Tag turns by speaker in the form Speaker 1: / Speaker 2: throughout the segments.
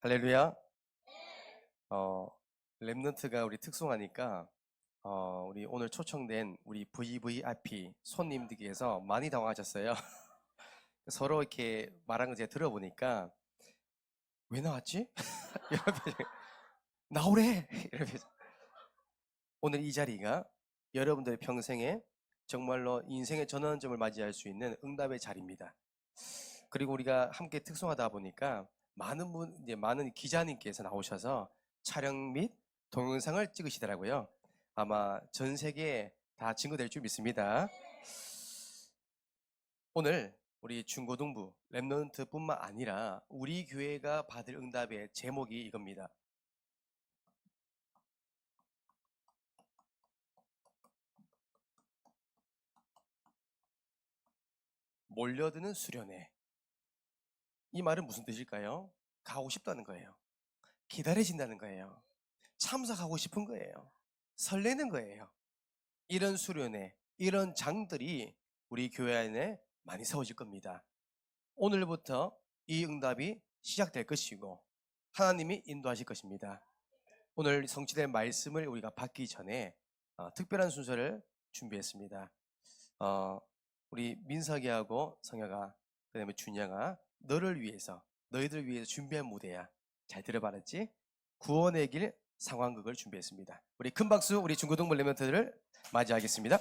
Speaker 1: 할렐루야. 어, 랩넌트가 우리 특송하니까 우리 오늘 초청된 우리 VVIP 손님들께서 많이 당황하셨어요. 서로 이렇게 말한 거 제가 들어보니까 왜 나왔지? 이런 표정. 나오래! 이런 표정. 오늘 이 자리가 여러분들의 평생에 정말로 인생의 전환점을 맞이할 수 있는 응답의 자리입니다. 그리고 우리가 함께 특송하다 보니까 많은 기자님께서 나오셔서 촬영 및 동영상을 찍으시더라고요. 아마 전 세계에 다 증거될 줄 믿습니다. 오늘 우리 중고등부 랩넌트뿐만 아니라 우리 교회가 받을 응답의 제목이 이겁니다. 몰려드는 수련회. 이 말은 무슨 뜻일까요? 가고 싶다는 거예요. 기다려진다는 거예요. 참석하고 싶은 거예요. 설레는 거예요. 이런 수련회, 이런 장들이 우리 교회 안에 많이 세워질 겁니다. 오늘부터 이 응답이 시작될 것이고 하나님이 인도하실 것입니다. 오늘 성취될 말씀을 우리가 받기 전에 특별한 순서를 준비했습니다. 우리 민석이하고 성혁아, 그 다음에 준영아, 너희들 위해서 준비한 무대야. 잘 들어봐랐지? 구원의 길 상황극을 준비했습니다. 우리 큰 박수 우리 중고등부 랩런트들을 맞이하겠습니다.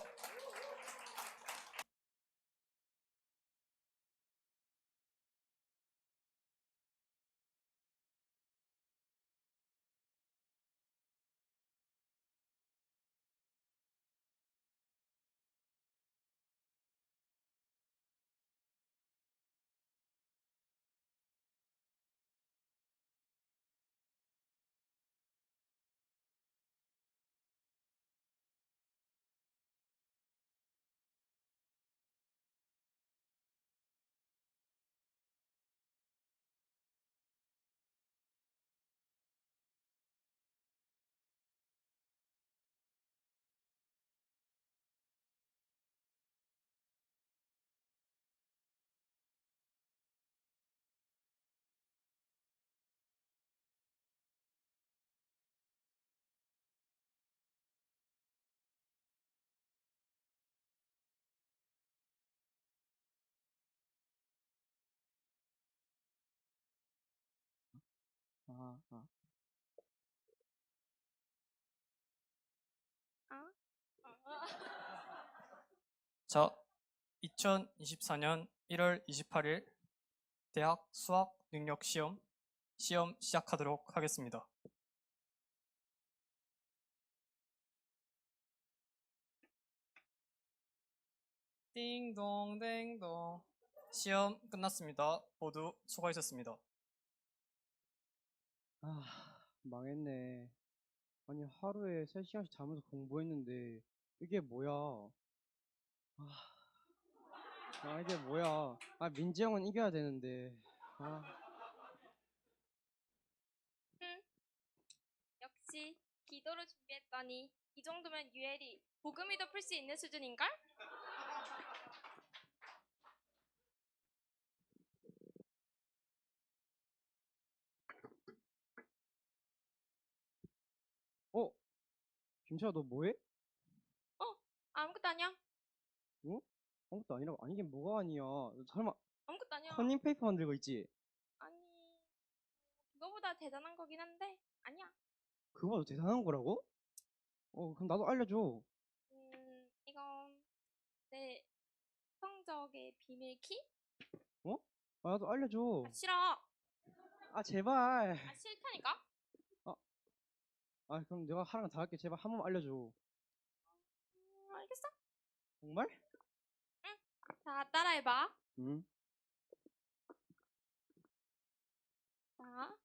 Speaker 2: 아, 아. 자, 2024년 1월 28일 대학 수학 능력 시험 시작하도록 하겠습니다. 띵동댕동. 시험 끝났습니다. 모두 수고하셨습니다.
Speaker 3: 망했네. 아니, 하루에 3시간씩 자면서 공부했는데, 이게 뭐야? 이게 뭐야? 민지 형은 이겨야 되는데.
Speaker 4: 역시 기도로 준비했더니 이 정도면 유엘이 복음이도 풀 수 있는 수준인걸?
Speaker 3: 김철아, 너 뭐해?
Speaker 4: 아무것도 아니야.
Speaker 3: 어? 아무것도 아니라고? 아니긴 뭐가 아니야. 너 설마
Speaker 4: 아무것도 아니야.
Speaker 3: 커닝페이퍼 만들고 있지?
Speaker 4: 아니, 그거보다 대단한 거긴 한데 아니야.
Speaker 3: 그거보다 대단한 거라고? 그럼 나도 알려줘.
Speaker 4: 이건 내 성적의 비밀 키?
Speaker 3: 나도 알려줘.
Speaker 4: 싫어.
Speaker 3: 제발.
Speaker 4: 싫다니까?
Speaker 3: 그럼 내가 하랑 다 할게. 제발 한 번만 알려줘.
Speaker 4: 알겠어.
Speaker 3: 정말?
Speaker 4: 자, 따라해봐.
Speaker 3: 응.
Speaker 4: 자.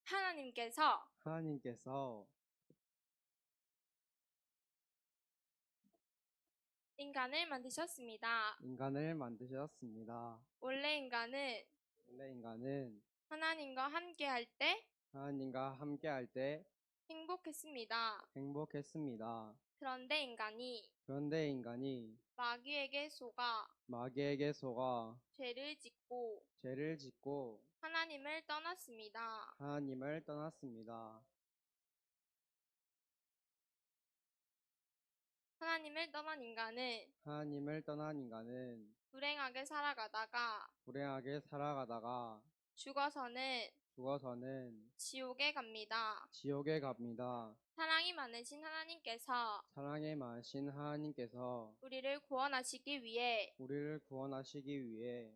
Speaker 3: 하나님께서
Speaker 4: 인간을 만드셨습니다. 원래 인간은 하나님과 함께 할 때
Speaker 3: 행복했습니다.
Speaker 4: 행복했습니다. 그런데 인간이
Speaker 3: 그런데 인간이
Speaker 4: 마귀에게 속아
Speaker 3: 마귀에게 속아
Speaker 4: 죄를 짓고
Speaker 3: 죄를 짓고
Speaker 4: 하나님을 떠났습니다.
Speaker 3: 하나님을 떠났습니다.
Speaker 4: 하나님을 떠난 인간은
Speaker 3: 하나님을 떠난 인간은
Speaker 4: 불행하게 살아가다가
Speaker 3: 불행하게 살아가다가
Speaker 4: 죽어서는
Speaker 3: 지옥에 갑니다.
Speaker 4: 사랑이 많으신 하나님께서
Speaker 3: 사랑에 많으신 하나님께서
Speaker 4: 우리를 구원하시기 위해
Speaker 3: 우리를 구원하시기 위해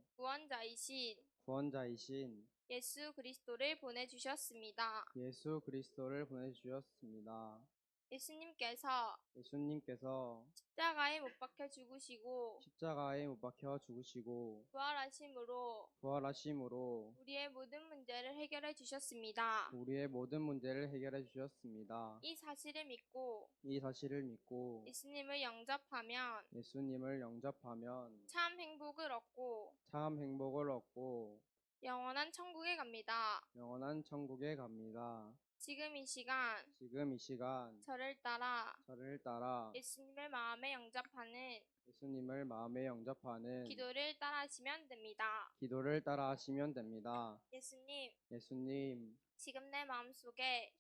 Speaker 4: 구원자이신 예수 그리스도를 보내주셨습니다.
Speaker 3: 예수 그리스도를 보내주셨습니다.
Speaker 4: 예수님께서
Speaker 3: 예수님께서
Speaker 4: 십자가에 못 박혀 죽으시고
Speaker 3: 십자가에 못 박혀 죽으시고 부활하심으로
Speaker 4: 우리의 모든 문제를 해결해 주셨습니다.
Speaker 3: 우리의 모든 문제를 해결해 주셨습니다.
Speaker 4: 이 사실을 믿고
Speaker 3: 이 사실을 믿고
Speaker 4: 예수님을 영접하면 참 행복을 얻고
Speaker 3: 참 행복을 얻고
Speaker 4: 영원한 천국에 갑니다.
Speaker 3: 영원한 천국에 갑니다.
Speaker 4: 지금 이 시간 저를 따라 예수님을 마음에 영접하는 기도를 따라 하시면 됩니다. 예수님, 지금 내 마음속에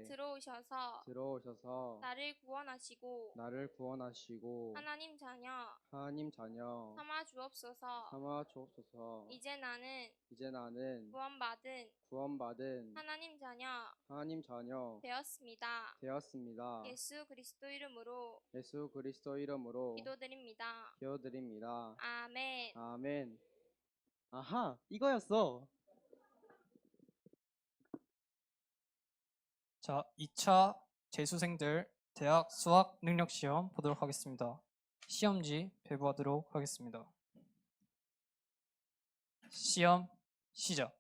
Speaker 4: 들어오셔서 나를 구원하시고 하나님 자녀 삼아 주옵소서. 이제 나는 구원받은 하나님 자녀 되었습니다. 예수 그리스도 이름으로 기도드립니다. 아멘.
Speaker 3: 아멘. 아하, 이거였어.
Speaker 2: 자, 2차 재수생들 대학 수학 능력 시험 보도록 하겠습니다. 시험지 배부하도록 하겠습니다. 시험 시작.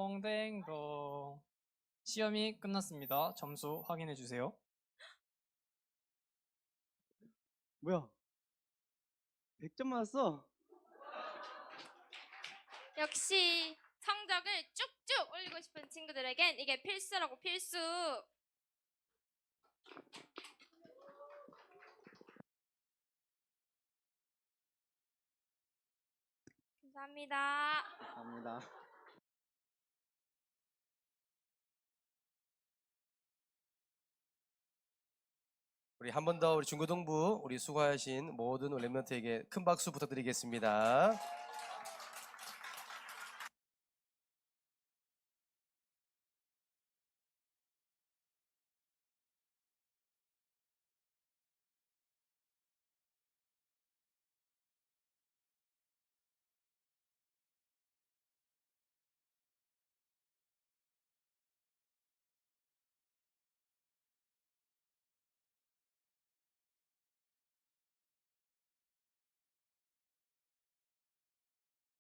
Speaker 2: 띵동댕동. 시험이 끝났습니다. 점수 확인해 주세요.
Speaker 3: 뭐야? 100점 맞았어.
Speaker 4: 역시 성적을 쭉쭉 올리고 싶은 친구들에겐 이게 필수라고, 필수. 감사합니다.
Speaker 3: 감사합니다.
Speaker 1: 우리 한 번 더 우리 중고등부 우리 수고하신 모든 랩런트에게 큰 박수 부탁드리겠습니다.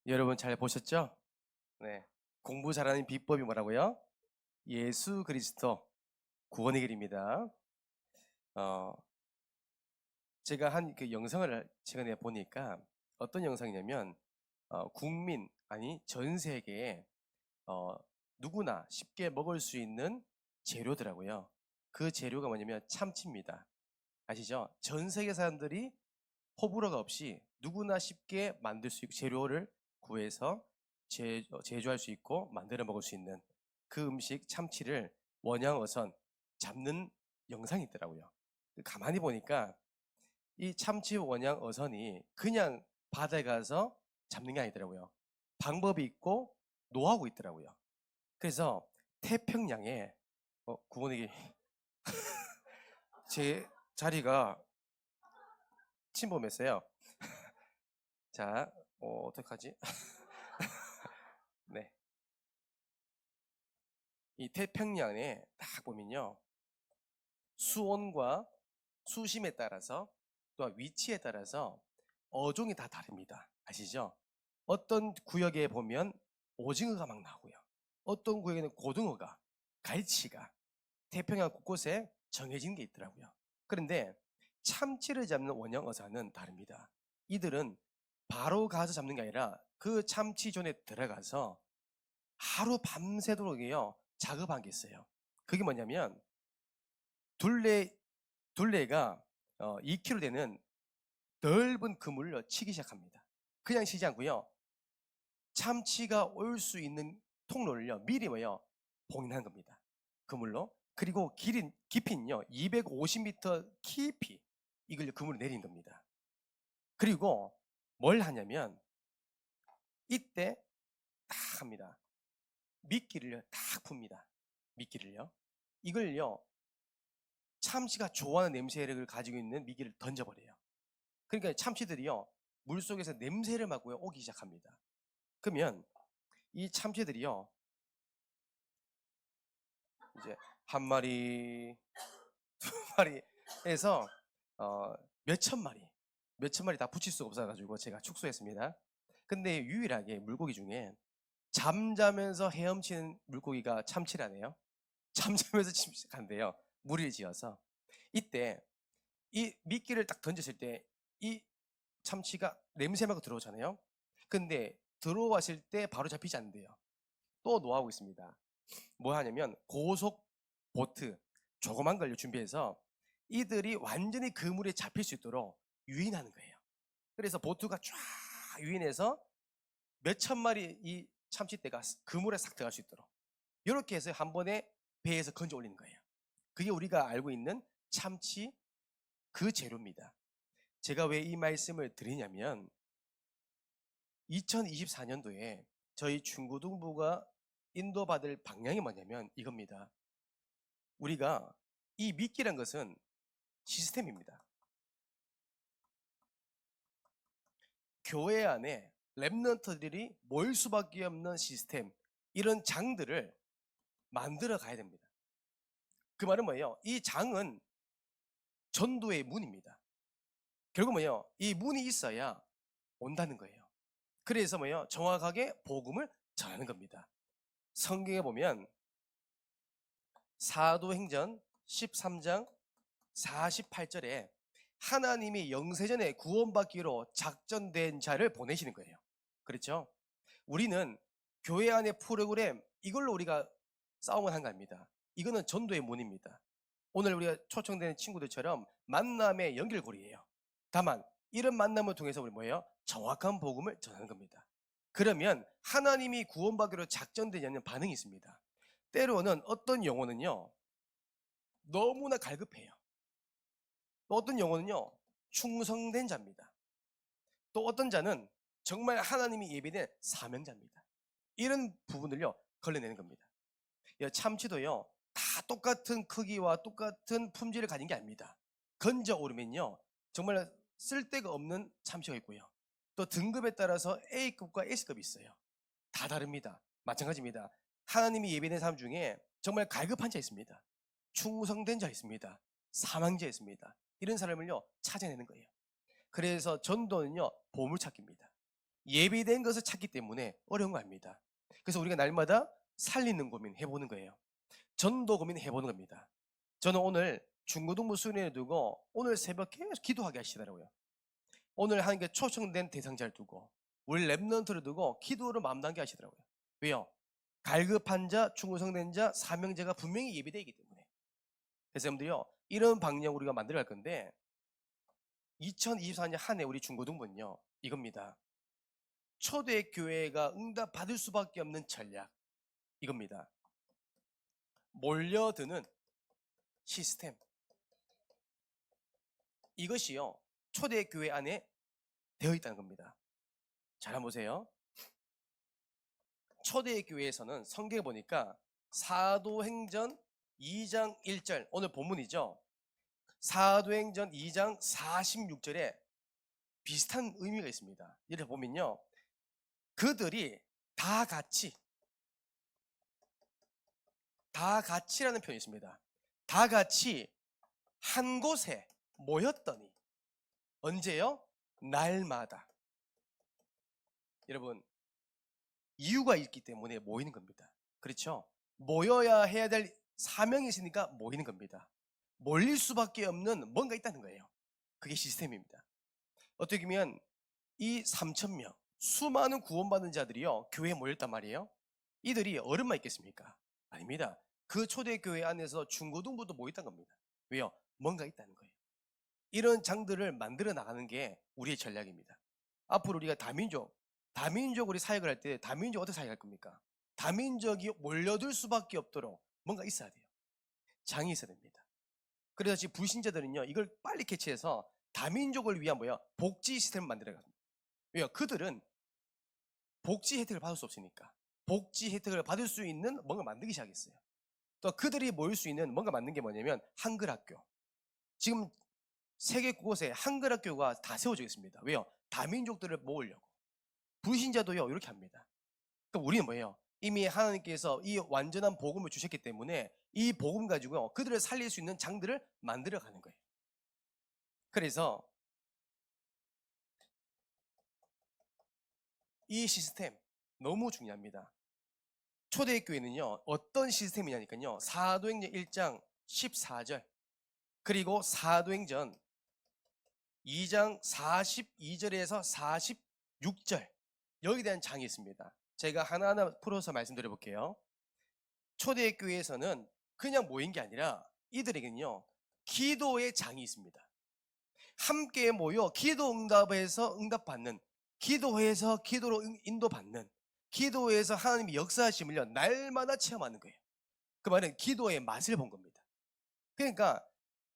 Speaker 1: 여러분 잘 보셨죠? 네. 공부 잘하는 비법이 뭐라고요? 예수 그리스도 구원의 길입니다. 제가 한 그 영상을 최근에 보니까 어떤 영상이냐면 국민 아니 전 세계에 누구나 쉽게 먹을 수 있는 재료더라고요. 그 재료가 뭐냐면 참치입니다. 아시죠? 전 세계 사람들이 호불호가 없이 누구나 쉽게 만들 수 있고 재료를 구해서 제조할 수 있고 만들어 먹을 수 있는 그 음식 참치를 원양어선 잡는 영상이 있더라고요. 가만히 보니까 이 참치 원양어선이 그냥 바다에 가서 잡는 게 아니더라고요. 방법이 있고 노하우가 있더라고요. 그래서 태평양에 구원에게 제 자리가 침범했어요. 자, 어떡하지? 네. 이 태평양에 딱 보면요. 수온과 수심에 따라서 또 위치에 따라서 어종이 다 다릅니다. 아시죠? 어떤 구역에 보면 오징어가 막 나오고요. 어떤 구역에는 고등어가, 갈치가 태평양 곳곳에 정해진 게 있더라고요. 그런데 참치를 잡는 원양어사는 다릅니다. 이들은 바로 가서 잡는 게 아니라 그 참치존에 들어가서 하루 밤새도록이요 작업한 게 있어요. 그게 뭐냐면 둘레가 2kg 되는 넓은 그물을 치기 시작합니다. 그냥 치지 않고요. 참치가 올 수 있는 통로를요 미리 봉인하는 겁니다. 그물로. 그리고 깊이는요 250m 깊이 이걸 그물을 내린 겁니다. 그리고 뭘 하냐면 이때 딱 합니다. 미끼를 딱 풉니다. 미끼를요. 이걸요 참치가 좋아하는 냄새를 가지고 있는 미끼를 던져버려요. 그러니까 참치들이요 물속에서 냄새를 맡고 오기 시작합니다. 그러면 이 참치들이요 이제 한 마리, 두 마리에서 몇천 마리 다 붙일 수가 없어가지고 제가 축소했습니다. 근데 유일하게 물고기 중에 잠자면서 헤엄치는 물고기가 참치라네요. 잠자면서 침식한대요. 무리를 지어서. 이때 이 미끼를 딱 던졌을 때 이 참치가 냄새 맡고 들어오잖아요. 근데 들어왔을 때 바로 잡히지 않는데요. 또 노하우가 있습니다. 뭐 하냐면 고속 보트 조그만 걸 준비해서 이들이 완전히 그물에 잡힐 수 있도록 유인하는 거예요. 그래서 보트가 쫙 유인해서 몇천 마리 이 참치떼가 그물에 싹 들어갈 수 있도록 이렇게 해서 한 번에 배에서 건져 올리는 거예요. 그게 우리가 알고 있는 참치 그 재료입니다. 제가 왜 이 말씀을 드리냐면 2024년도에 저희 중고등부가 인도받을 방향이 뭐냐면 이겁니다. 우리가 이 미끼란 것은 시스템입니다. 교회 안에 랩런트들이 모일 수밖에 없는 시스템, 이런 장들을 만들어 가야 됩니다. 그 말은 뭐예요? 이 장은 전도의 문입니다. 결국 뭐예요? 이 문이 있어야 온다는 거예요. 그래서 뭐예요? 정확하게 복음을 전하는 겁니다. 성경에 보면 사도행전 13장 48절에 하나님이 영세전에 구원받기로 작전된 자를 보내시는 거예요. 그렇죠? 우리는 교회 안의 프로그램 이걸로 우리가 싸움을 한 거 아닙니다. 이거는 전도의 문입니다. 오늘 우리가 초청되는 친구들처럼 만남의 연결고리예요. 다만 이런 만남을 통해서 우리 뭐예요? 정확한 복음을 전하는 겁니다. 그러면 하나님이 구원받기로 작전되냐는 반응이 있습니다. 때로는 어떤 영혼은요 너무나 갈급해요. 또 어떤 영혼은요 충성된 자입니다. 또 어떤 자는 정말 하나님이 예비된 사명자입니다. 이런 부분을요 걸러내는 겁니다. 참치도요 다 똑같은 크기와 똑같은 품질을 가진 게 아닙니다. 건져 오르면요 정말 쓸데가 없는 참치가 있고요, 또 등급에 따라서 A급과 S급이 있어요. 다 다릅니다. 마찬가지입니다. 하나님이 예비된 사람 중에 정말 갈급한 자 있습니다. 충성된 자 있습니다. 사망자 있습니다. 이런 사람을요 찾아내는 거예요. 그래서 전도는요 보물찾기입니다. 예비된 것을 찾기 때문에 어려운 거 아닙니다. 그래서 우리가 날마다 살리는 고민 해보는 거예요. 전도 고민 해보는 겁니다. 저는 오늘 중고등부 수련회 두고 오늘 새벽 계속 기도하게 하시더라고요. 오늘 한 게 초청된 대상자를 두고 우리 랩런트를 두고 기도를 마음당겨 하시더라고요. 왜요? 갈급한 자, 충성된 자, 사명자가 분명히 예비되어 있기 때문에. 그래서 여러분들요 이런 방향 우리가 만들어 갈 건데 2024년 한 해 우리 중고등부는요 이겁니다. 초대교회가 응답 받을 수밖에 없는 전략 이겁니다. 몰려드는 시스템, 이것이요 초대교회 안에 되어 있다는 겁니다. 잘 한번 보세요. 초대교회에서는 성경에 보니까 사도행전 2장 1절 오늘 본문이죠. 사도행전 2장 46절에 비슷한 의미가 있습니다. 이를 보면요 그들이 다 같이라는 표현이 있습니다. 다 같이 한 곳에 모였더니 언제요? 날마다. 여러분 이유가 있기 때문에 모이는 겁니다. 그렇죠? 모여야 해야 될 사명이 있으니까 모이는 겁니다. 몰릴 수밖에 없는 뭔가 있다는 거예요. 그게 시스템입니다. 어떻게 보면 이 3,000명 수많은 구원받은 자들이요 교회에 모였단 말이에요. 이들이 어른만 있겠습니까? 아닙니다. 그 초대교회 안에서 중고등부도 모였다는 겁니다. 왜요? 뭔가 있다는 거예요. 이런 장들을 만들어 나가는 게 우리의 전략입니다. 앞으로 우리가 다민족 우리 사역을 할 때 다민족 어떻게 사역할 겁니까? 다민족이 몰려들 수밖에 없도록 뭔가 있어야 돼요. 장이 있어야 됩니다. 그래서 지금 불신자들은요, 이걸 빨리 캐치해서 다민족을 위한 복지 시스템을 만들어갑니다. 왜요? 그들은 복지 혜택을 받을 수 없으니까 복지 혜택을 받을 수 있는 뭔가 만들기 시작했어요. 또 그들이 모일 수 있는 뭔가 만든 게 뭐냐면 한글학교. 지금 세계 곳곳에 한글학교가 다 세워져 있습니다. 왜요? 다민족들을 모으려고. 불신자도요 이렇게 합니다. 그럼 우리는 뭐예요? 이미 하나님께서 이 완전한 복음을 주셨기 때문에 이 복음 가지고 그들을 살릴 수 있는 장들을 만들어가는 거예요. 그래서 이 시스템 너무 중요합니다. 초대교회는요 어떤 시스템이냐니까요, 사도행전 1장 14절 그리고 사도행전 2장 42절에서 46절 여기에 대한 장이 있습니다. 제가 하나하나 풀어서 말씀드려 볼게요. 초대교회에서는 그냥 모인 게 아니라 이들에게는요 기도의 장이 있습니다. 함께 모여 기도 응답에서 응답받는, 기도회에서 기도로 인도받는, 기도회에서 하나님의 역사하심을요 날마다 체험하는 거예요. 그 말은 기도의 맛을 본 겁니다. 그러니까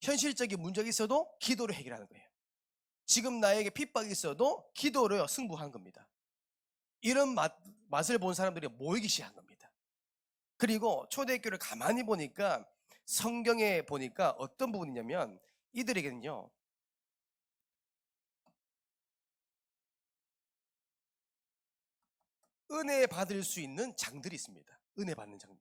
Speaker 1: 현실적인 문제가 있어도 기도로 해결하는 거예요. 지금 나에게 핍박이 있어도 기도로 승부하는 겁니다. 이런 맛을 본 사람들이 모이기 시작한 겁니다. 그리고 초대교회를 가만히 보니까 성경에 보니까 어떤 부분이냐면 이들에게는요 은혜 받을 수 있는 장들이 있습니다. 은혜 받는 장들.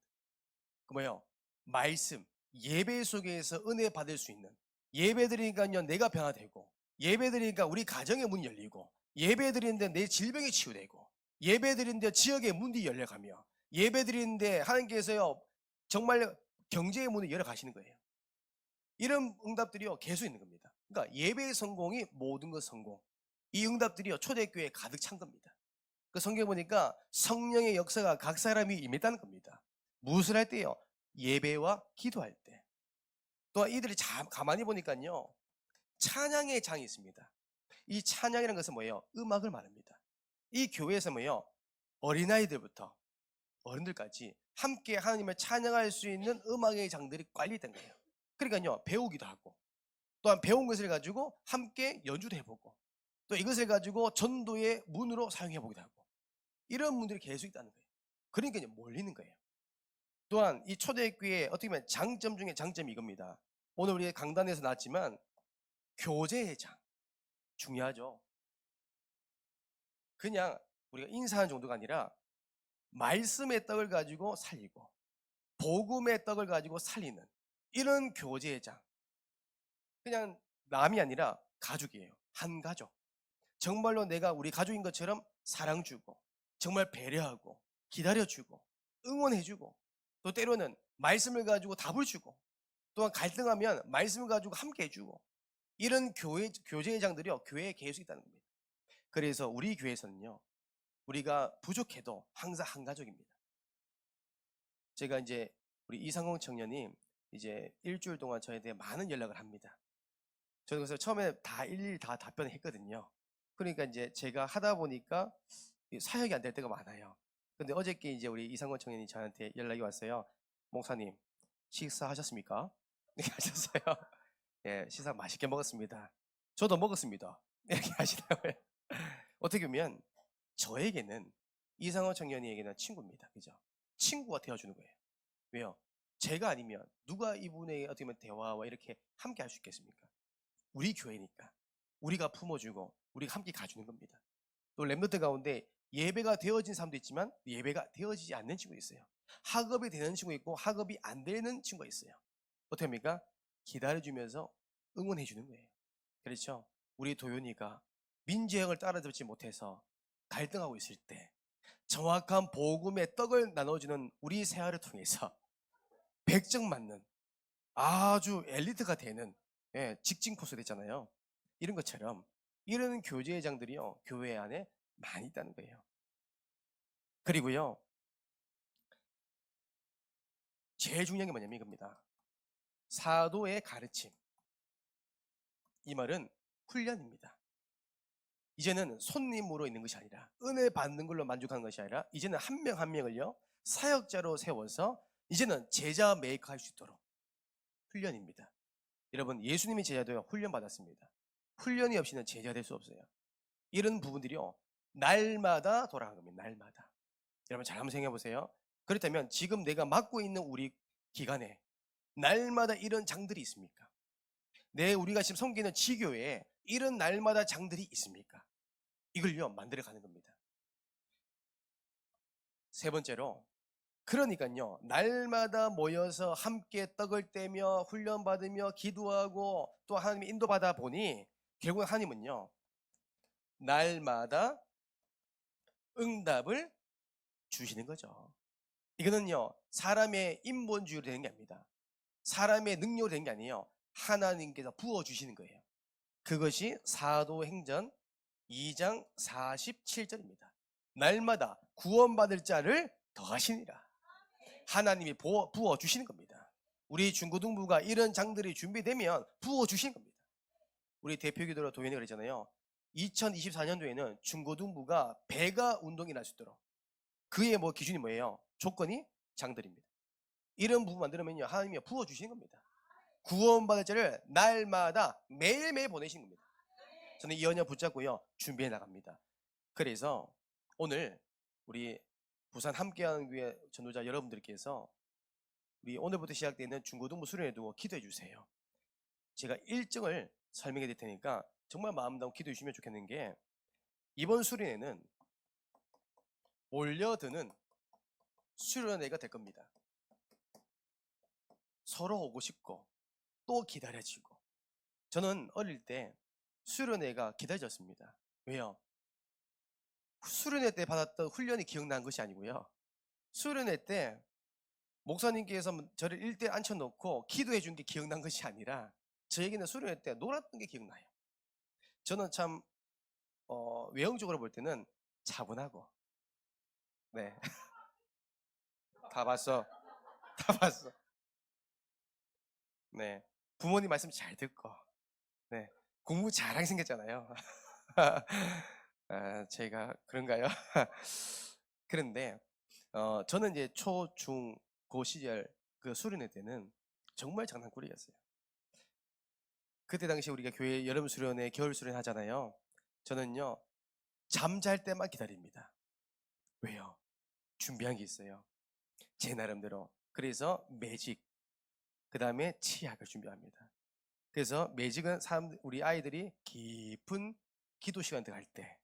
Speaker 1: 그 뭐예요? 말씀, 예배 속에서 은혜 받을 수 있는, 예배 드리니까요 내가 변화되고, 예배 드리니까 우리 가정의 문이 열리고, 예배 드리는데 내 질병이 치유되고, 예배 드리는데 지역의 문이 열려가며, 예배 드리는데 하나님께서요 정말 경제의 문을 열어가시는 거예요. 이런 응답들이요 계속 있는 겁니다. 그러니까 예배의 성공이 모든 것 성공. 이 응답들이요 초대교회에 가득 찬 겁니다. 그 성경에 보니까 성령의 역사가 각 사람이 임했다는 겁니다. 무엇을 할 때요? 예배와 기도할 때. 또한 이들이 가만히 보니까요 찬양의 장이 있습니다. 이 찬양이라는 것은 뭐예요? 음악을 말합니다. 이 교회에서 뭐예요? 어린아이들부터 어른들까지 함께 하나님을 찬양할 수 있는 음악의 장들이 관리된 거예요. 그러니까요 배우기도 하고, 또한 배운 것을 가지고 함께 연주도 해보고, 또 이것을 가지고 전도의 문으로 사용해보기도 하고, 이런 분들이 계속 있다는 거예요. 그러니까 이제 몰리는 거예요. 또한 이 초대교회의 어떻게 보면 장점 중에 장점이 이겁니다. 오늘 우리 강단에서 나왔지만 교제의 장 중요하죠. 그냥 우리가 인사하는 정도가 아니라 말씀의 떡을 가지고 살리고 복음의 떡을 가지고 살리는 이런 교제의 장. 그냥 남이 아니라 가족이에요. 한 가족. 정말로 내가 우리 가족인 것처럼 사랑 주고, 정말 배려하고, 기다려주고, 응원해주고, 또 때로는 말씀을 가지고 답을 주고, 또한 갈등하면 말씀을 가지고 함께 해주고, 이런 교제의 장들이요 교회에 계속 있다는 겁니다. 그래서 우리 교회에서는요 우리가 부족해도 항상 한 가족입니다. 제가 이제 우리 이상홍 청년이 이제 일주일 동안 저에 대해 많은 연락을 합니다. 저는 그래서 처음에 다 일일이 다 답변을 했거든요. 그러니까 이제 제가 하다 보니까 사역이 안 될 때가 많아요. 근데 어저께 이제 우리 이상권 청년이 저한테 연락이 왔어요. 목사님, 식사하셨습니까? 네, 하셨어요. 예, 식사 맛있게 먹었습니다. 저도 먹었습니다. 이렇게 하시더라고요. 어떻게 보면 저에게는 이상원 청년이에게는 친구입니다. 그죠? 친구가 되어주는 거예요. 왜요? 제가 아니면 누가 이분의 어떻게 보면 대화와 이렇게 함께 할 수 있겠습니까? 우리 교회니까 우리가 품어주고 우리가 함께 가주는 겁니다. 또 랩노트 가운데 예배가 되어진 사람도 있지만 예배가 되어지지 않는 친구도 있어요. 학업이 되는 친구 있고 학업이 안 되는 친구가 있어요. 어떻게 합니까? 기다려주면서 응원해주는 거예요. 그렇죠? 우리 도윤이가 민재형을 따라잡지 못해서 갈등하고 있을 때 정확한 복음의 떡을 나눠주는 우리 세아를 통해서 100점 맞는 아주 엘리트가 되는 직진 코스 됐잖아요. 이런 것처럼 이런 교제장들이요 교회 안에 많이 있다는 거예요. 그리고요 제일 중요한 게 뭐냐면 이겁니다. 사도의 가르침. 이 말은 훈련입니다. 이제는 손님으로 있는 것이 아니라 은혜 받는 걸로 만족하는 것이 아니라 이제는 한 명 한 명을요 사역자로 세워서 이제는 제자 메이커 할 수 있도록 훈련입니다. 여러분 예수님의 제자도요 훈련 받았습니다. 훈련이 없이는 제자 될 수 없어요. 이런 부분들이요 날마다 돌아가는 겁니다. 날마다. 여러분 잘 한번 생각해 보세요. 그렇다면 지금 내가 맡고 있는 우리 기간에 날마다 이런 장들이 있습니까? 우리가 지금 섬기는 지교회에 이런 날마다 장들이 있습니까? 이걸요 만들어가는 겁니다. 세 번째로 그러니까요 날마다 모여서 함께 떡을 떼며 훈련받으며 기도하고 또 하나님의 인도받아 보니 결국 하나님은요 날마다 응답을 주시는 거죠. 이거는요 사람의 인본주의로 되는 게 아닙니다. 사람의 능력으로 되는 게 아니에요. 하나님께서 부어주시는 거예요. 그것이 사도행전 2장 47절입니다. 날마다 구원받을 자를 더하시니라. 하나님이 부어주시는 겁니다. 우리 중고등부가 이런 장들이 준비되면 부어주시는 겁니다. 우리 대표기도로 도현이 그랬잖아요. 2024년도에는 중고등부가 배가 운동이 날 수 있도록 그의 기준이 뭐예요? 조건이 장들입니다. 이런 부분 만들면요 하나님이 부어주시는 겁니다. 구원받을 자를 날마다 매일매일 보내신 겁니다. 저는 이 언약 붙잡고요 준비해 나갑니다. 그래서 오늘 우리 부산 함께하는 교회 전도자 여러분들께서 우리 오늘부터 시작되는 중고등부 수련회 두고 기도해 주세요. 제가 일정을 설명해 드릴 테니까 정말 마음 담고 기도해 주시면 좋겠는 게 이번 수련회는 몰려드는 수련회가 될 겁니다. 서로 오고 싶고 또 기다려지고 저는 어릴 때 수련회가 기다려졌습니다. 왜요? 수련회 때 받았던 훈련이 기억나는 것이 아니고요. 수련회 때 목사님께서 저를 일대에 앉혀놓고 기도해 준 게 기억난 것이 아니라 저에게는 수련회 때 놀았던 게 기억나요. 저는 참 외형적으로 볼 때는 차분하고 네. 다 봤어. 다 봤어. 네. 부모님 말씀 잘 듣고 네. 공부 잘하게 생겼잖아요. 제가 그런가요? 그런데 저는 이제 초, 중, 고 시절 그 수련회 때는 정말 장난꾸러기였어요. 그때 당시 우리가 교회 여름 수련회, 겨울 수련회 하잖아요. 저는요 잠잘 때만 기다립니다. 왜요? 준비한 게 있어요. 제 나름대로. 그래서 매직, 그 다음에 치약을 준비합니다. 그래서 매직은 우리 아이들이 깊은 기도 시간 들어갈 때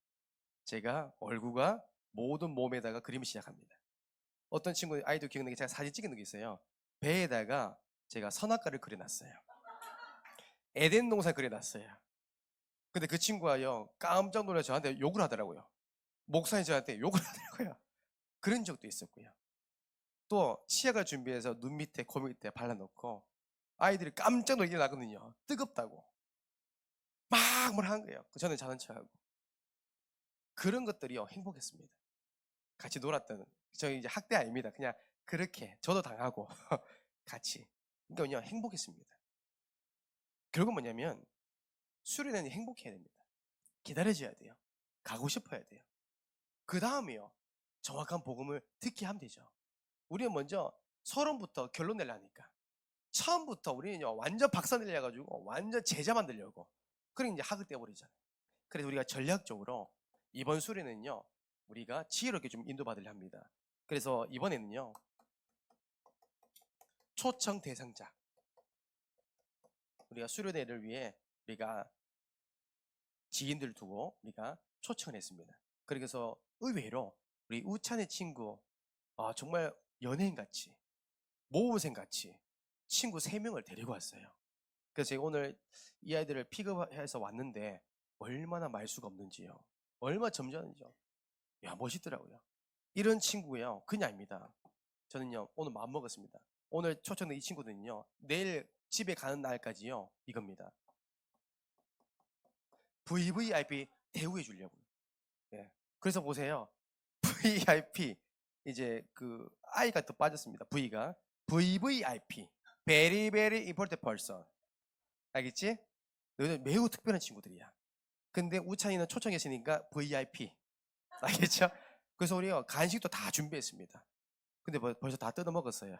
Speaker 1: 제가 얼굴과 모든 몸에다가 그림을 시작합니다. 어떤 친구 아이도 기억나게 제가 사진 찍은 게 있어요. 배에다가 제가 선악과를 그려놨어요. 에덴 동산 그려놨어요. 근데 그 친구가요 깜짝 놀라 저한테 욕을 하더라고요. 목사님 저한테 욕을 하더라고요. 그런 적도 있었고요. 또 치약을 준비해서 눈 밑에 코 밑에 발라놓고 아이들이 깜짝 놀게 나거든요. 뜨겁다고 막 뭘 하는 거예요. 저는 자는 척하고. 그런 것들이요 행복했습니다. 같이 놀았던 저희 이제 학대 아닙니다. 그냥 그렇게 저도 당하고 같이 그러니까요 행복했습니다. 결국 뭐냐면 수련회는 행복해야 됩니다. 기다려줘야 돼요. 가고 싶어야 돼요. 그 다음에요 정확한 복음을 듣게 하면 되죠. 우리는 먼저 서론부터 결론 내려니까 처음부터 우리는요 완전 박사 내려 가지고 완전 제자 만들려고 그러니 이제 학을 떼버리잖아요. 그래서 우리가 전략적으로 이번 수련회는요 우리가 지혜롭게 좀 인도받으려 합니다. 그래서 이번에는요 초청 대상자 우리가 수련회를 위해 우리가 지인들 두고 우리가 초청을 했습니다. 그래서 의외로 우리 우찬의 친구 정말 연예인같이 모범생같이 친구 3명을 데리고 왔어요. 그래서 제가 오늘 이 아이들을 픽업해서 왔는데 얼마나 말수가 없는지요. 얼마나 점잖은지요. 야 멋있더라고요. 이런 친구예요. 그냥 아닙니다. 저는요 오늘 마음먹었습니다. 오늘 초청된 이 친구들은요 내일 집에 가는 날까지요 이겁니다. VVIP 대우해 주려고요. 예. 그래서 보세요. VIP 이제 그 I가 더 빠졌습니다. V가 VVIP, Very Very Important Person. 알겠지? 너희들 매우 특별한 친구들이야. 근데 우찬이는 초청했으니까 VIP. 알겠죠? 그래서 우리가 간식도 다 준비했습니다. 근데 벌써 다 뜯어 먹었어요.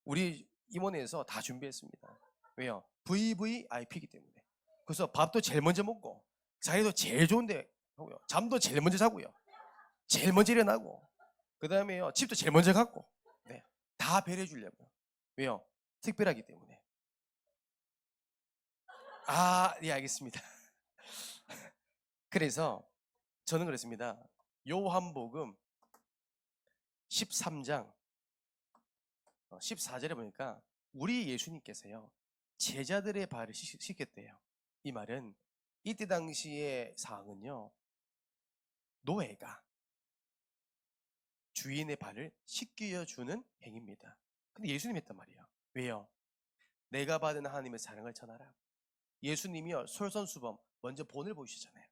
Speaker 1: 우리 임원회에서 다 준비했습니다. 왜요? VVIP이기 때문에. 그래서 밥도 제일 먼저 먹고, 자리도 제일 좋은데 하고요. 잠도 제일 먼저 자고요. 제일 먼저 일어나고, 그 다음에요, 집도 제일 먼저 갔고, 네. 다 배려해 주려고요. 왜요? 특별하기 때문에. 예, 알겠습니다. 그래서 저는 그랬습니다. 요한복음 13장 14절에 보니까 우리 예수님께서요, 제자들의 발을 씻겼대요. 이 말은 이때 당시의 상황은요, 노예가 주인의 발을 씻겨주는 행위입니다. 근데 예수님이 했단 말이에요. 왜요? 내가 받은 하나님의 사랑을 전하라. 예수님이요, 솔선수범 먼저 본을 보이시잖아요.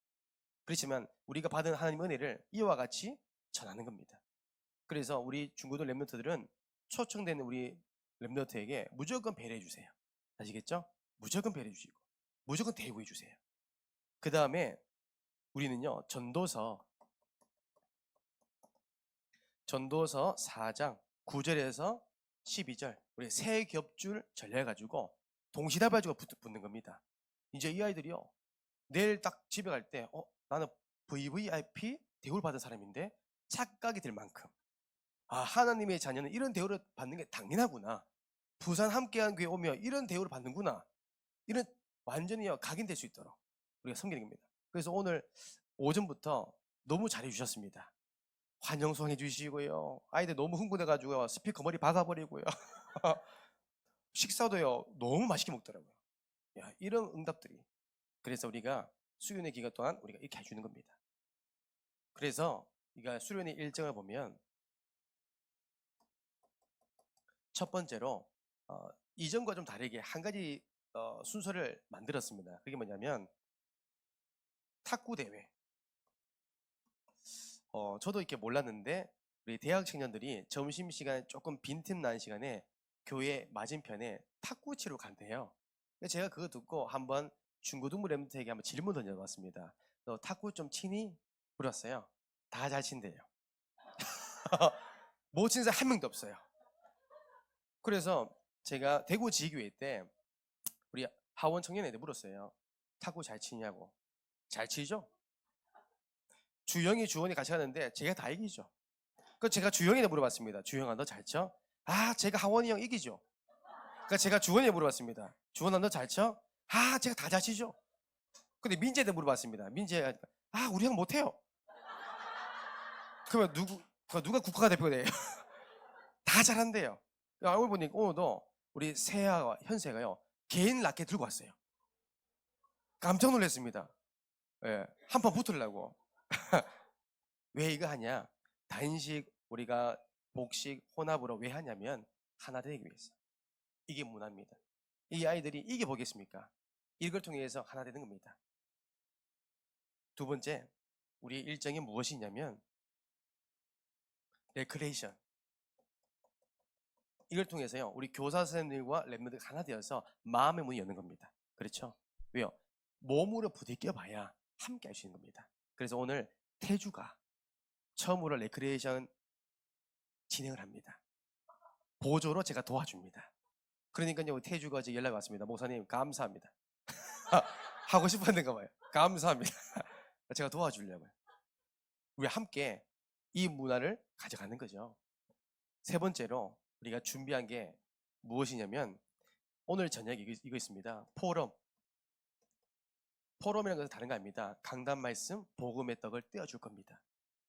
Speaker 1: 그렇지만 우리가 받은 하나님 은혜를 이와 같이 전하는 겁니다. 그래서 우리 중고등 랩런트들은 초청되는 우리 랩런트에게 무조건 배려해 주세요. 아시겠죠? 무조건 배려해 주시고 무조건 대우해 주세요. 그 다음에 우리는요, 전도서 4장 9절에서 12절 우리 세 겹줄 전략해가지고 동시다발적으로 붙는 겁니다. 이제 이 아이들이요, 내일 딱 집에 갈 때 나는 VVIP 대우를 받은 사람인데 착각이 들 만큼, 하나님의 자녀는 이런 대우를 받는 게 당연하구나, 부산 함께한 교회 오면 이런 대우를 받는구나, 이런 완전히 각인될 수 있도록 우리가 섬기는 겁니다. 그래서 오늘 오전부터 너무 잘해 주셨습니다. 환영송 해주시고요, 아이들 너무 흥분해가지고 스피커 머리 박아버리고요. 식사도요 너무 맛있게 먹더라고요. 야, 이런 응답들이, 그래서 우리가 수련회 기간 동안 우리가 이렇게 해주는 겁니다. 그래서 우리가 수련회 일정을 보면 첫 번째로 이전과 좀 다르게 한 가지 순서를 만들었습니다. 그게 뭐냐면 탁구 대회. 저도 이렇게 몰랐는데 우리 대학 청년들이 점심시간에 조금 빈틈 나는 시간에 교회 맞은편에 탁구 치러 간대요. 제가 그거 듣고 한번 중고등부 랩런트에게 한번 질문 던져봤습니다. 너 탁구 좀 치니? 물었어요. 다 잘 친대요. 못 치는 사람 한 명도 없어요. 그래서 제가 대구 지교회 때 우리 하원 청년회한테 물었어요. 탁구 잘 치냐고. 잘 치죠? 주영이 주원이 같이 가는데 제가 다 이기죠. 그 제가 주영이한테 물어봤습니다. 주영아 너 잘 쳐? 제가 하원이 형 이기죠. 그러니까 제가 주원이한테 물어봤습니다. 주원아 너 잘 쳐? 제가 다 잘 치죠. 근데 민재한테 물어봤습니다. 민재가 우리 형 못해요. 그러면 누가 국가대표가 돼요? 다 잘한대요. 알고 보니까 오늘도 우리 세아와 현세가요 개인 라켓 들고 왔어요. 깜짝 놀랐습니다. 예, 한판 붙으려고. 왜 이거 하냐? 단식, 우리가 복식, 혼합으로 왜 하냐면 하나 되기 위해서. 이게 문화입니다. 이 아이들이 이게 뭐겠습니까? 이걸 통해서 하나 되는 겁니다. 두 번째, 우리 일정이 무엇이냐면 레크레이션. 이걸 통해서요, 우리 교사 선생님들과 랩런트가 하나 되어서 마음의 문이 여는 겁니다. 그렇죠? 왜요? 몸으로 부딪혀 봐야 함께 할 수 있는 겁니다. 그래서 오늘 태주가 처음으로 레크레이션 진행을 합니다. 보조로 제가 도와줍니다. 그러니까요, 태주가 이제 연락이 왔습니다. 목사님 감사합니다. 하고 싶었는가 봐요. 감사합니다. 제가 도와주려고요. 우리 함께 이 문화를 가져가는 거죠. 세 번째로 우리가 준비한 게 무엇이냐면 오늘 저녁에 이거 있습니다. 포럼이라는 것은 다른 거 아닙니다. 강단 말씀, 복음의 떡을 떼어줄 겁니다.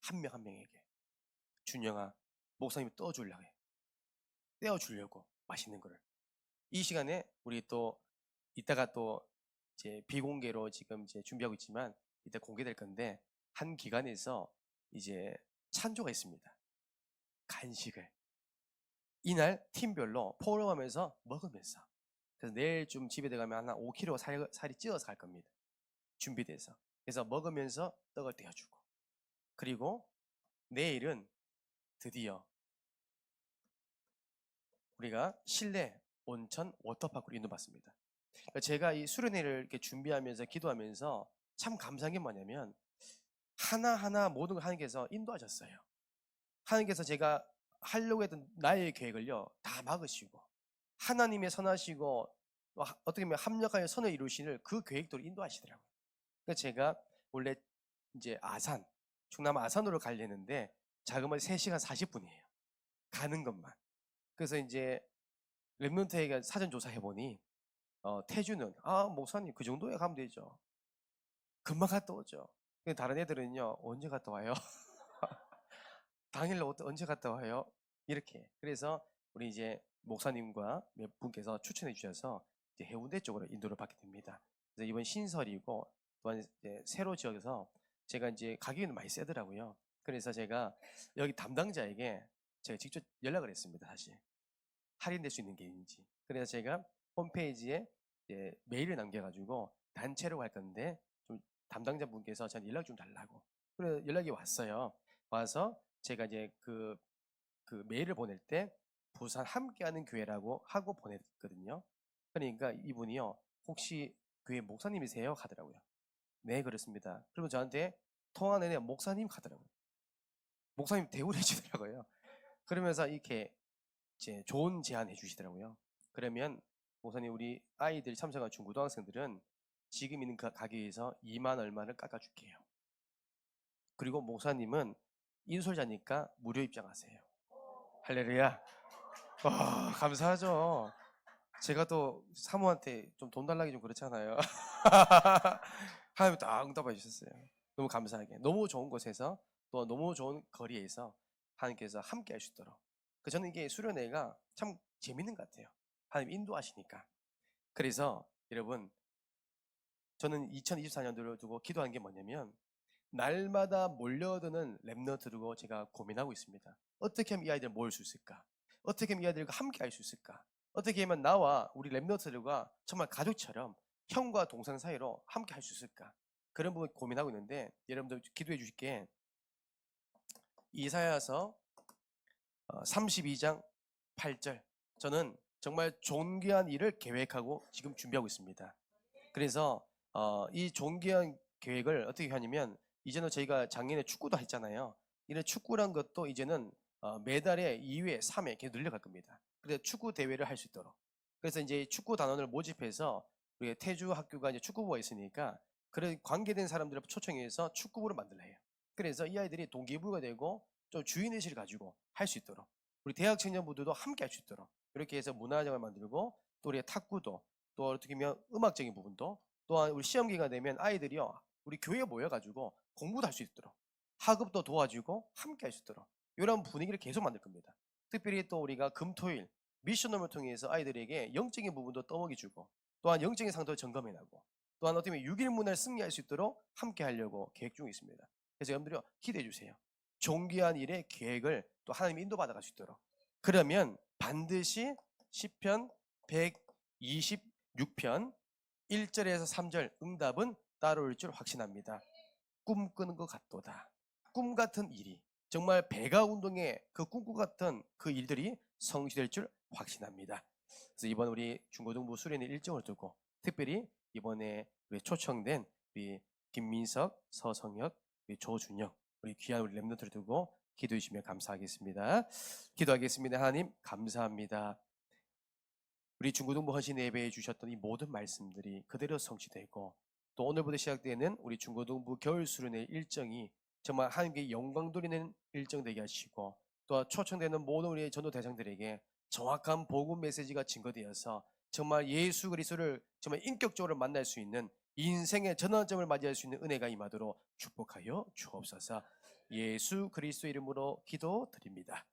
Speaker 1: 한 명 한 명에게. 준영아, 목사님이 떼어주려고 해. 떼어주려고 맛있는 거를. 이 시간에 우리 또 이따가 또 이제 비공개로 지금 이제 준비하고 있지만 이따 공개될 건데 한 기관에서 이제 찬조가 있습니다. 간식을 이날 팀별로 포럼하면서 먹으면서, 그래서 내일 좀 집에 들어가면 한 5kg 살이 찌어서 갈 겁니다. 준비돼서. 그래서 먹으면서 떡을 떼어주고, 그리고 내일은 드디어 우리가 실내 온천 워터파크로 인도받습니다. 그러니까 제가 이 수련회를 이렇게 준비하면서 기도하면서 참 감사한 게 뭐냐면 하나하나 모든 걸 하나님께서 인도하셨어요. 하나님께서 제가 하려고 했던 나의 계획을요 다 막으시고 하나님의 선하시고 어떻게 보면 합력하여 선을 이루시는 그 계획대로 인도하시더라고요. 그래서 제가 원래 이제 아산, 충남 아산으로 가려는데 자그마치 3시간 40분이에요. 가는 것만. 그래서 이제 랩런트에게 사전 조사해 보니 태주는 목사님 그 정도에 가면 되죠. 금방 갔다 오죠. 근데 다른 애들은요 언제 갔다 와요? 당일 언제 갔다 와요? 이렇게. 그래서 우리 이제 목사님과 몇 분께서 추천해 주셔서 이제 해운대 쪽으로 인도를 받게 됩니다. 그래서 이번 신설이고 또한 이제 새로 지어서 제가 이제 가격이 많이 세더라고요. 그래서 제가 여기 담당자에게 제가 직접 연락을 했습니다. 사실 할인될 수 있는 게 있는지. 그래서 제가 홈페이지에 이제 메일을 남겨가지고 단체로 갈 건데 좀 담당자분께서 저한테 연락 좀 달라고. 그래서 연락이 왔어요. 와서 제가 이제 그 메일을 보낼 때 부산 함께하는 교회라고 하고 보냈거든요. 그러니까 이분이요 혹시 교회 목사님이세요? 하더라고요. 네 그렇습니다. 그리고 저한테 통화 내내 목사님 하더라고요. 목사님 대우를 해주더라고요. 그러면서 이렇게 이제 좋은 제안 해주시더라고요. 그러면 목사님 우리 아이들이 참석한 중고등학생들은 지금 있는 그 가격에서 2만 얼마를 깎아줄게요. 그리고 목사님은 인솔자니까 무료 입장하세요. 할렐루야. 와, 감사하죠. 제가 또 사모한테 좀 돈 달라기 좀 그렇잖아요. 하나님 딱 응답해 주셨어요. 너무 감사하게. 너무 좋은 곳에서 또 너무 좋은 거리에서 하나님께서 함께 할 수 있도록. 저는 이게 수련회가 참 재밌는 것 같아요. 하나님 인도하시니까. 그래서 여러분 저는 2024년도를 두고 기도한 게 뭐냐면 날마다 몰려드는 랩너트 두고 제가 고민하고 있습니다. 어떻게 하면 이 아이들을 모을 수 있을까? 어떻게 하면 이 아이들과 함께 할 수 있을까? 어떻게 하면 나와 우리 랩너트들과 정말 가족처럼 형과 동생 사이로 함께 할 수 있을까? 그런 부분 고민하고 있는데 여러분들 기도해 주실게. 이사야서 32장 8절. 저는 정말 존귀한 일을 계획하고 지금 준비하고 있습니다. 그래서 이 존귀한 계획을 어떻게 하냐면 이제는 저희가 작년에 축구도 했잖아요. 이런 축구란 것도 이제는 매달에 2회, 3회 이렇게 늘려갈 겁니다. 그래서 축구 대회를 할 수 있도록. 그래서 이제 축구 단원을 모집해서 우리 태주 학교가 이제 축구부가 있으니까 그런 관계된 사람들을 초청해서 축구부를 만들려 해요. 그래서 이 아이들이 동기부여가 되고 좀 주인의식을 가지고 할 수 있도록 우리 대학 청년부들도 함께 할 수 있도록 이렇게 해서 문화장을 만들고 또 우리의 탁구도 또 어떻게 보면 음악적인 부분도 또한 우리 시험 기간 되면 아이들이요 우리 교회에 모여가지고 공부도 할 수 있도록 학업도 도와주고 함께 할 수 있도록 이런 분위기를 계속 만들 겁니다. 특별히 또 우리가 금토일 미션홈을 통해서 아이들에게 영적인 부분도 떠먹여주고 또한 영적인 상태도 점검해나고 또한 어떻게 보면 6일 문화를 승리할 수 있도록 함께 하려고 계획 중에 있습니다. 그래서 여러분들이 기대해 주세요. 존귀한 일의 계획을 또 하나님 인도받아 갈 수 있도록. 그러면 반드시 시편 126편 1절에서 3절 응답은 따라올 줄 확신합니다. 꿈꾸는 것 같도다. 꿈 같은 일이 정말 배가 운동에 그 꿈꾸 같은 그 일들이 성취될 줄 확신합니다. 그래서 이번 우리 중고등부 수련회 일정을 두고 특별히 이번에 우리 초청된 우리 김민석, 서성혁, 우리 조준혁 우리 귀한 우리 랩런트를 두고 기도해 주시면 감사하겠습니다. 기도하겠습니다. 하나님 감사합니다. 우리 중고등부 헌신 예배해 주셨던 이 모든 말씀들이 그대로 성취되고 또 오늘부터 시작되는 우리 중고등부 겨울 수련회 일정이 정말 하나님께 영광 돌리는 일정 되게 하시고 또 초청되는 모든 우리 전도 대상들에게 정확한 복음 메시지가 증거되어서 정말 예수 그리스도를 정말 인격적으로 만날 수 있는 인생의 전환점을 맞이할 수 있는 은혜가 임하도록 축복하여 주옵소서. 예수 그리스도 이름으로 기도드립니다.